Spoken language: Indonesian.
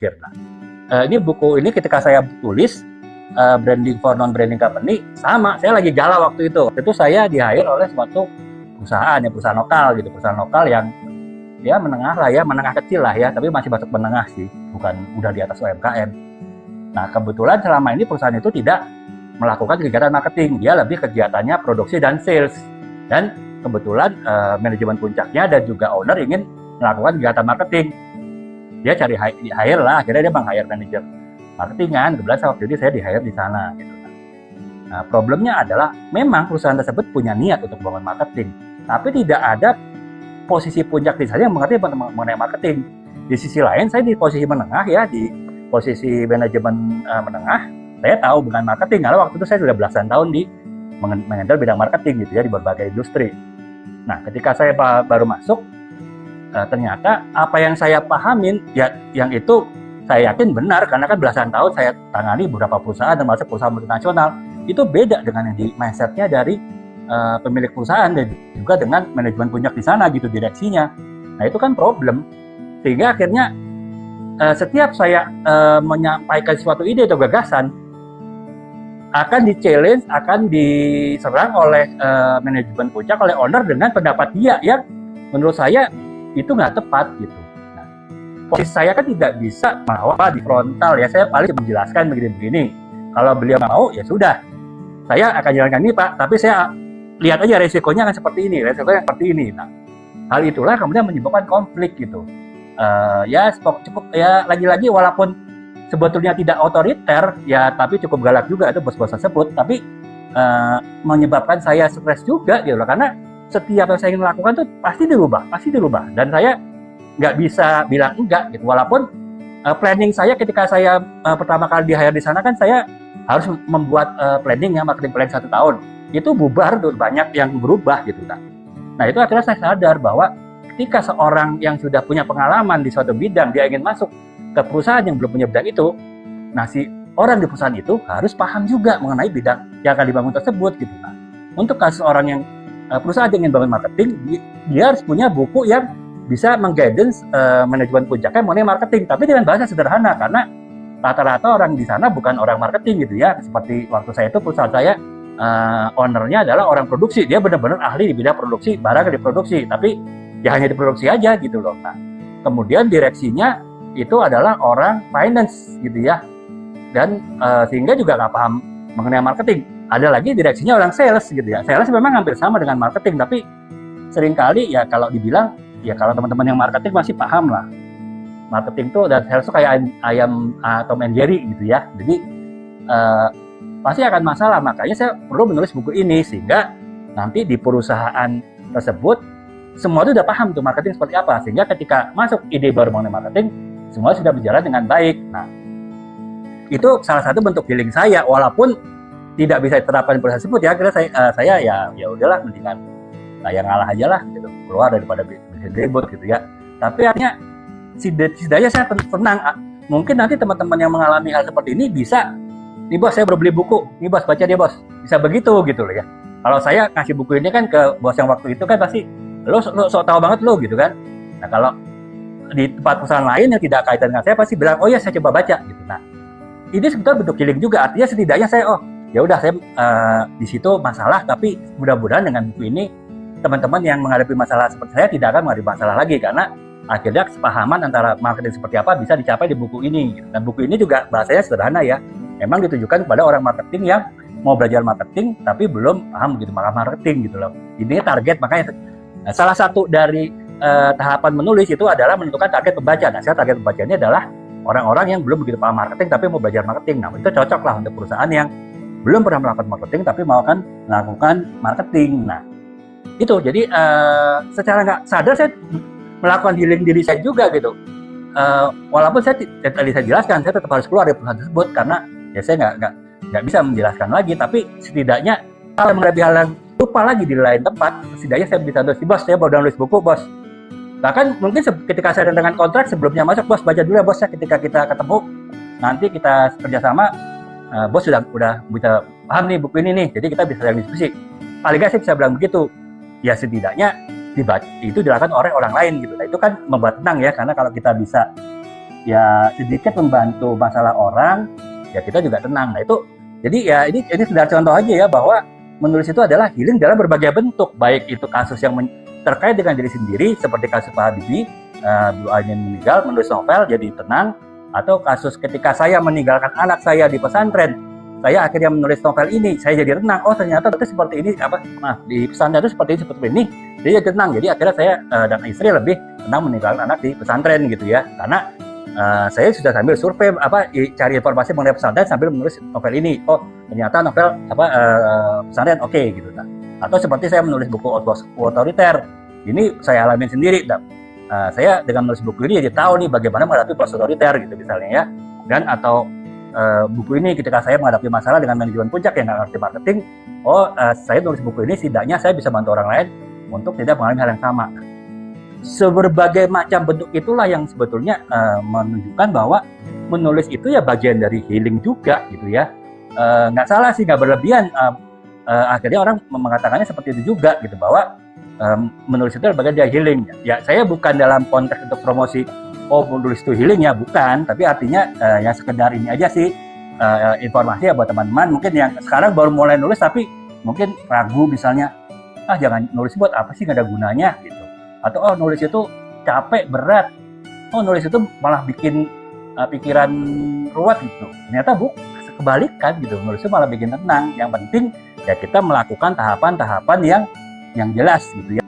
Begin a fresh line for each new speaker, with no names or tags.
Nah, ini buku ini ketika saya tulis branding for non-branding company, sama, saya lagi galau waktu itu. Waktu itu saya di-hire oleh suatu perusahaan, ya perusahaan lokal yang ya menengah lah ya, menengah kecil lah ya, tapi masih masuk menengah sih, bukan udah di atas UMKM. Nah, kebetulan selama ini perusahaan itu tidak melakukan kegiatan marketing, dia lebih kegiatannya produksi dan sales. Dan kebetulan manajemen puncaknya dan juga owner ingin melakukan kegiatan marketing. Dia cari hire lah, akhirnya dia meng-hire manajer marketingan. Kebetulan waktu itu saya di-hire di sana gitu. Nah, problemnya adalah memang perusahaan tersebut punya niat untuk membangun marketing, tapi tidak ada posisi puncak di sana yang mengerti mengenai marketing. Di sisi lain, saya di posisi menengah ya, di posisi manajemen menengah, saya tahu bukan marketing, karena waktu itu saya sudah belasan tahun di mengendal bidang marketing gitu ya, di berbagai industri. Nah, ketika saya baru masuk, ternyata apa yang saya pahamin ya yang itu saya yakin benar, karena kan belasan tahun saya tangani beberapa perusahaan termasuk perusahaan multinasional. Itu beda dengan yang di mindsetnya dari pemilik perusahaan dan juga dengan manajemen puncak di sana gitu, direksinya. Nah, itu kan problem, sehingga akhirnya setiap saya menyampaikan suatu ide atau gagasan akan di-challenge, akan diserang oleh manajemen puncak, oleh owner dengan pendapat dia yang menurut saya itu nggak tepat gitu. Nah, posisi saya kan tidak bisa mau di frontal ya, saya paling menjelaskan begini-begini. Kalau beliau mau ya sudah, saya akan jalankan ini Pak, tapi saya lihat aja resikonya akan seperti ini, resikonya seperti ini. Nah, hal itulah kemudian menyebabkan konflik gitu. Ya cukup ya, lagi-lagi walaupun sebetulnya tidak otoriter ya, tapi cukup galak juga itu bos-bos tersebut, tapi menyebabkan saya stres juga gitu loh, karena setiap yang saya ingin lakukan tuh pasti dirubah, dan saya nggak bisa bilang enggak gitu. Walaupun planning saya ketika saya pertama kali di-hire di sana kan saya harus membuat planning ya, marketing plan 1 tahun. Itu bubar tuh, banyak yang berubah gitu kan. Nah, itu akhirnya saya sadar bahwa ketika seorang yang sudah punya pengalaman di suatu bidang, dia ingin masuk ke perusahaan yang belum punya bidang itu, nah si orang di perusahaan itu harus paham juga mengenai bidang yang akan dibangun tersebut gitu. Nah, untuk kasus orang yang perusahaan yang ingin bangun marketing, dia harus punya buku yang bisa mengguidance manajemen puncaknya mengenai marketing, tapi dengan bahasa sederhana, karena rata-rata orang di sana bukan orang marketing gitu ya. Seperti waktu saya itu perusahaan saya ownernya adalah orang produksi, dia benar-benar ahli di bidang produksi, barang yang diproduksi, tapi ya hanya diproduksi aja gitu loh. Nah, kemudian direksinya itu adalah orang finance gitu ya, dan sehingga juga nggak paham mengenai marketing. Ada lagi direksinya orang sales gitu ya. Sales memang hampir sama dengan marketing, tapi seringkali ya kalau dibilang, ya kalau teman-teman yang marketing masih paham lah. Marketing tuh dan sales tuh kayak ayam Tom and Jerry gitu ya. Jadi pasti akan masalah. Makanya saya perlu menulis buku ini, sehingga nanti di perusahaan tersebut semua itu udah paham tuh marketing seperti apa. Sehingga ketika masuk ide baru mengenai marketing, semua sudah berjalan dengan baik. Nah, itu salah satu bentuk healing saya, walaupun tidak bisa diterapkan di perusahaan tersebut ya. Akhirnya saya ya udahlah, mendingan saya ngalah aja lah gitu, keluar daripada bikin ribut gitu ya. Tapi artinya setidaknya saya tenang. Mungkin nanti teman-teman yang mengalami hal seperti ini bisa, nih bos saya baru beli buku, nih bos baca dia bos, bisa begitu gitu loh ya. Kalau saya kasih buku ini kan ke bos yang waktu itu kan pasti lo sok tahu banget lo gitu kan. Nah, kalau di tempat perusahaan lain yang tidak kaitan dengan saya pasti bilang, oh ya saya coba baca gitu. Nah, ini sebetulnya bentuk healing juga. Artinya setidaknya saya ya udah saya di situ masalah, tapi mudah-mudahan dengan buku ini teman-teman yang menghadapi masalah seperti saya tidak akan menghadapi masalah lagi, karena akhirnya kesepahaman antara marketing seperti apa bisa dicapai di buku ini gitu. Dan buku ini juga bahasanya sederhana ya, memang ditujukan kepada orang marketing yang mau belajar marketing tapi belum paham gitu marketing gitu loh. Ini target, makanya salah satu dari tahapan menulis itu adalah menentukan target pembaca. Nah, saya target pembacanya adalah orang-orang yang belum begitu paham marketing tapi mau belajar marketing. Nah, itu cocok lah untuk perusahaan yang belum pernah melakukan marketing tapi mau kan melakukan marketing. Nah, itu jadi secara nggak sadar saya melakukan healing diri saya juga gitu. Walaupun saya tadi saya jelaskan, saya tetap harus keluar dari perusahaan tersebut karena ya saya nggak bisa menjelaskan lagi. Tapi setidaknya kalau menghadapi hal yang lupa lagi di lain tempat, setidaknya saya bisa tulis, bos saya baru nulis buku bos. Bahkan mungkin ketika saya dengan kontrak sebelumnya masuk, bos baca dulu ya bos ya, ketika kita ketemu nanti kita kerjasama, bos sudah bisa paham nih buku ini nih, jadi kita bisa diskusi. Paling nggak saya bisa bilang begitu. Ya setidaknya itu dilakukan oleh orang lain gitu. Nah, itu kan membuat tenang ya, karena kalau kita bisa ya sedikit membantu masalah orang, ya kita juga tenang. Nah itu, jadi ya ini sekedar contoh aja ya, bahwa menulis itu adalah healing dalam berbagai bentuk, baik itu kasus yang terkait dengan diri sendiri seperti kasus Pak Habibie, Blue Onion meninggal, menulis novel jadi tenang, atau kasus ketika saya meninggalkan anak saya di pesantren, saya akhirnya menulis novel ini, saya jadi tenang. Oh ternyata itu seperti ini, di pesantren itu seperti ini, jadi tenang. Jadi akhirnya saya dan istri lebih tenang meninggalkan anak di pesantren gitu ya, karena saya sudah sambil survei cari informasi mengenai pesantren sambil menulis novel ini. Oh ternyata novel pesantren oke gitu. Atau seperti saya menulis buku otoriter, ini saya alami sendiri. Saya dengan menulis buku ini jadi tahu nih bagaimana menghadapi bos otoriter gitu misalnya ya. Dan atau buku ini ketika saya menghadapi masalah dengan manajemen puncak yang nggak ngerti marketing, saya nulis buku ini setidaknya saya bisa bantu orang lain untuk tidak mengalami hal yang sama. Seberbagai macam bentuk itulah yang sebetulnya menunjukkan bahwa menulis itu ya bagian dari healing juga gitu ya. Nggak salah sih, nggak berlebihan. Akhirnya orang mengatakannya seperti itu juga gitu, bahwa menulis itu bagian dari healing. Ya saya bukan dalam konteks untuk promosi menulis itu healing ya, bukan, tapi artinya ya sekedar ini aja sih, informasi ya buat teman-teman mungkin yang sekarang baru mulai nulis tapi mungkin ragu misalnya, jangan nulis buat apa sih, nggak ada gunanya gitu, atau nulis itu capek, berat, nulis itu malah bikin pikiran ruwet gitu. Ternyata kebalikan gitu, nulis itu malah bikin tenang. Yang penting ya kita melakukan tahapan-tahapan yang jelas gitu ya.